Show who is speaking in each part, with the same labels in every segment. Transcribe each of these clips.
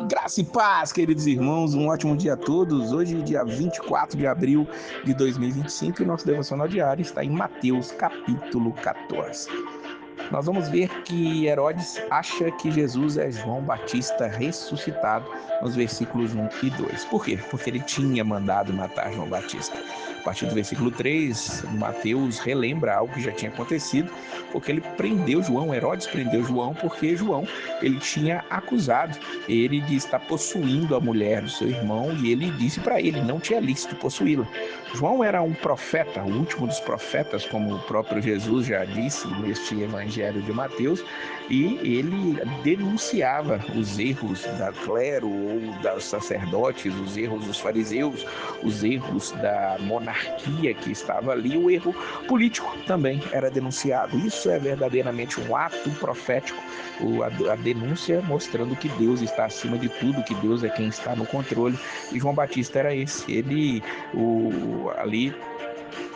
Speaker 1: Graça e paz, queridos irmãos, um ótimo dia a todos. Hoje, dia 24 de abril de 2025, e o nosso devocional diário está em Mateus, capítulo 14. Nós vamos ver que Herodes acha que Jesus é João Batista ressuscitado nos versículos 1 e 2. Por quê? Porque ele tinha mandado matar João Batista. A partir do versículo 3, Mateus relembra algo que já tinha acontecido, porque ele prendeu João, Herodes prendeu João, porque João ele tinha acusado ele de estar possuindo a mulher do seu irmão, e ele disse para ele, não tinha lícito possuí-la. João era um profeta, o último dos profetas, como o próprio Jesus já disse neste evangelho de Mateus, e ele denunciava os erros da clero ou dos sacerdotes, os erros dos fariseus, os erros da monarquia que estava ali, o erro político também era denunciado. Isso é verdadeiramente um ato profético, a denúncia mostrando que Deus está acima de tudo, que Deus é quem está no controle, e João Batista era esse. Ele ali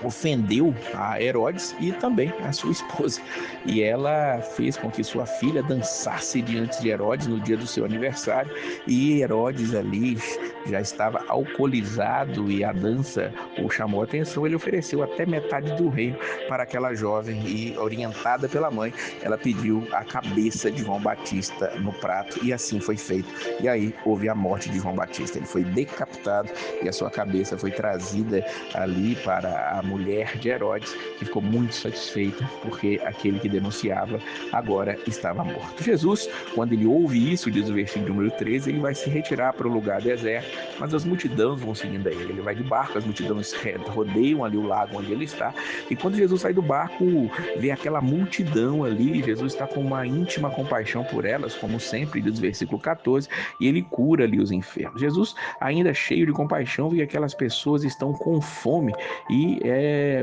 Speaker 1: ofendeu a Herodes e também a sua esposa. E ela fez com que sua filha dançasse diante de Herodes no dia do seu aniversário, e Herodes ali já estava alcoolizado e a dança o chamou a atenção. Ele ofereceu até metade do reino para aquela jovem e, orientada pela mãe, ela pediu a cabeça de João Batista no prato, e assim foi feito. E aí houve a morte de João Batista. Ele foi decapitado e a sua cabeça foi trazida ali para a mulher de Herodes, que ficou muito satisfeita porque aquele que denunciava agora estava morto. Jesus, quando ele ouve isso, diz o versículo número 13, ele vai se retirar para o lugar deserto, mas as multidões vão seguindo a ele. Ele vai de barco, as multidões rodeiam ali o lago onde ele está, e quando Jesus sai do barco, vê aquela multidão ali, Jesus está com uma íntima compaixão por elas, como sempre, diz o versículo 14, e ele cura ali os enfermos. Jesus, ainda cheio de compaixão, vê que aquelas pessoas estão com fome, e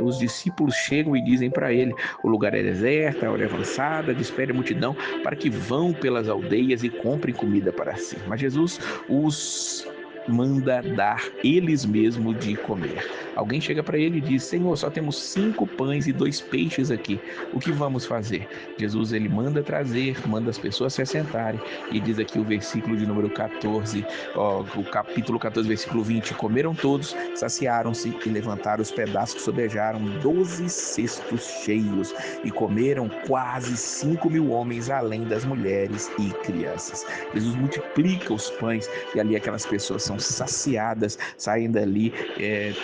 Speaker 1: os discípulos chegam e dizem para ele, o lugar é deserto, a hora é avançada, despede a multidão para que vão pelas aldeias e comprem comida para si. Mas Jesus os manda dar eles mesmos de comer. Alguém chega para ele e diz, Senhor, só temos 5 pães e 2 peixes aqui, o que vamos fazer? Jesus ele manda trazer, manda as pessoas se assentarem, e diz aqui o versículo de número 14, o capítulo 14, versículo 20, comeram todos, saciaram-se e levantaram os pedaços que sobejaram 12 cestos cheios, e comeram quase 5.000 homens, além das mulheres e crianças. Jesus multiplica os pães, e ali aquelas pessoas são saciadas, saem dali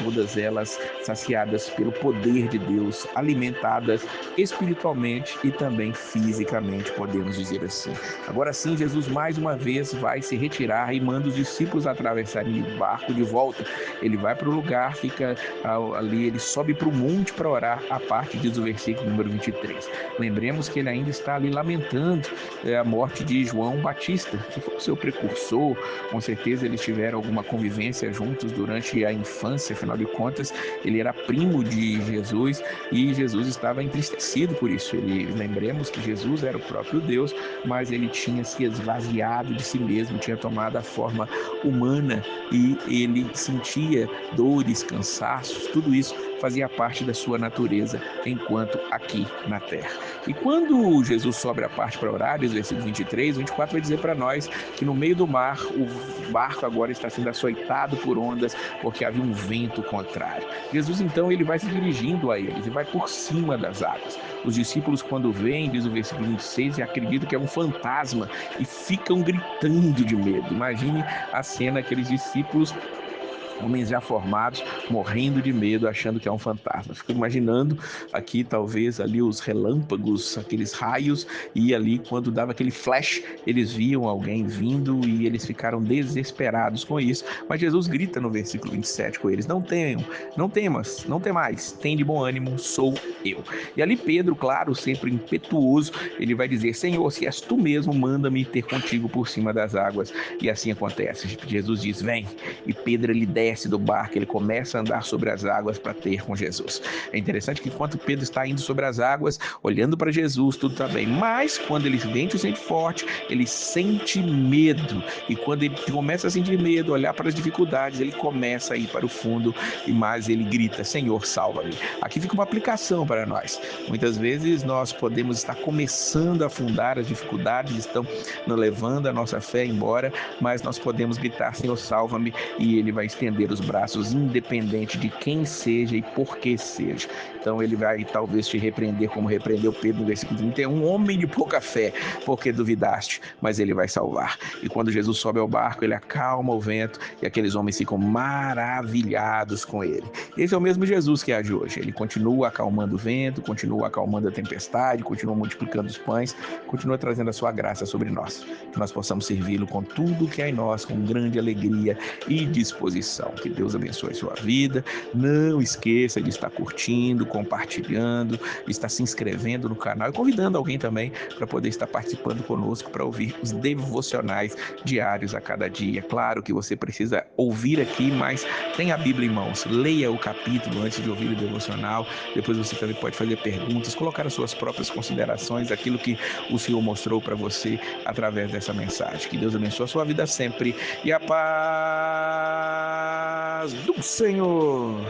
Speaker 1: todas elas saciadas pelo poder de Deus, alimentadas espiritualmente e também fisicamente, podemos dizer assim. Agora sim, Jesus mais uma vez vai se retirar e manda os discípulos atravessarem o barco de volta. Ele vai para o lugar, fica ali, ele sobe para o monte para orar, a parte diz o versículo número 23. Lembremos que ele ainda está ali lamentando a morte de João Batista, que foi o seu precursor. Com certeza eles tiveram alguma convivência juntos durante a infância, afinal de contas ele era primo de Jesus, e Jesus estava entristecido por isso. Lembremos que Jesus era o próprio Deus, mas ele tinha se esvaziado de si mesmo, tinha tomado a forma humana, e ele sentia dores, cansaços, tudo isso fazia parte da sua natureza enquanto aqui na terra. E quando Jesus sobe a parte para orar, os versículos 23, 24 vai dizer para nós que no meio do mar, o barco agora está sendo açoitado por ondas, porque havia um vento contrário. Jesus então ele vai se dirigindo a eles e vai por cima das águas. Os discípulos, quando veem, diz o versículo 26, acreditam que é um fantasma e ficam gritando de medo. Imagine a cena, aqueles discípulos, homens já formados, morrendo de medo, achando que é um fantasma. Fico imaginando aqui, talvez, ali os relâmpagos, aqueles raios, e ali, quando dava aquele flash, eles viam alguém vindo e eles ficaram desesperados com isso. Mas Jesus grita no versículo 27 com eles, não tenham, não temas, não temais, tem de bom ânimo, sou eu. E ali Pedro, claro, sempre impetuoso, ele vai dizer, Senhor, se és tu mesmo, manda-me ter contigo por cima das águas. E assim acontece. Jesus diz, vem. E Pedro ele desce desce do barco, ele começa a andar sobre as águas para ter com Jesus. É interessante que enquanto Pedro está indo sobre as águas, olhando para Jesus, tudo está bem. Mas quando ele sente forte, ele sente medo. E quando ele começa a sentir medo, olhar para as dificuldades, ele começa a ir para o fundo, e mais ele grita: Senhor, salva-me. Aqui fica uma aplicação para nós. Muitas vezes nós podemos estar começando a afundar, as dificuldades estão nos levando a nossa fé embora, mas nós podemos gritar: Senhor, salva-me, e ele vai estender os braços, independente de quem seja e por que seja. Então ele vai talvez te repreender como repreendeu Pedro no versículo 31, homem de pouca fé, porque duvidaste, mas ele vai salvar. E quando Jesus sobe ao barco, ele acalma o vento e aqueles homens ficam maravilhados com ele. Esse é o mesmo Jesus que age hoje. Ele continua acalmando o vento, continua acalmando a tempestade, continua multiplicando os pães, continua trazendo a sua graça sobre nós. Que nós possamos servi-lo com tudo que há em nós, com grande alegria e disposição. Que Deus abençoe a sua vida. Não esqueça de estar curtindo, compartilhando, estar se inscrevendo no canal e convidando alguém também para poder estar participando conosco para ouvir os devocionais diários a cada dia. Claro que você precisa ouvir aqui, mas tenha a Bíblia em mãos. Leia o capítulo antes de ouvir o devocional. Depois você também pode fazer perguntas, colocar as suas próprias considerações, aquilo que o Senhor mostrou para você através dessa mensagem. Que Deus abençoe a sua vida sempre e a paz do Senhor.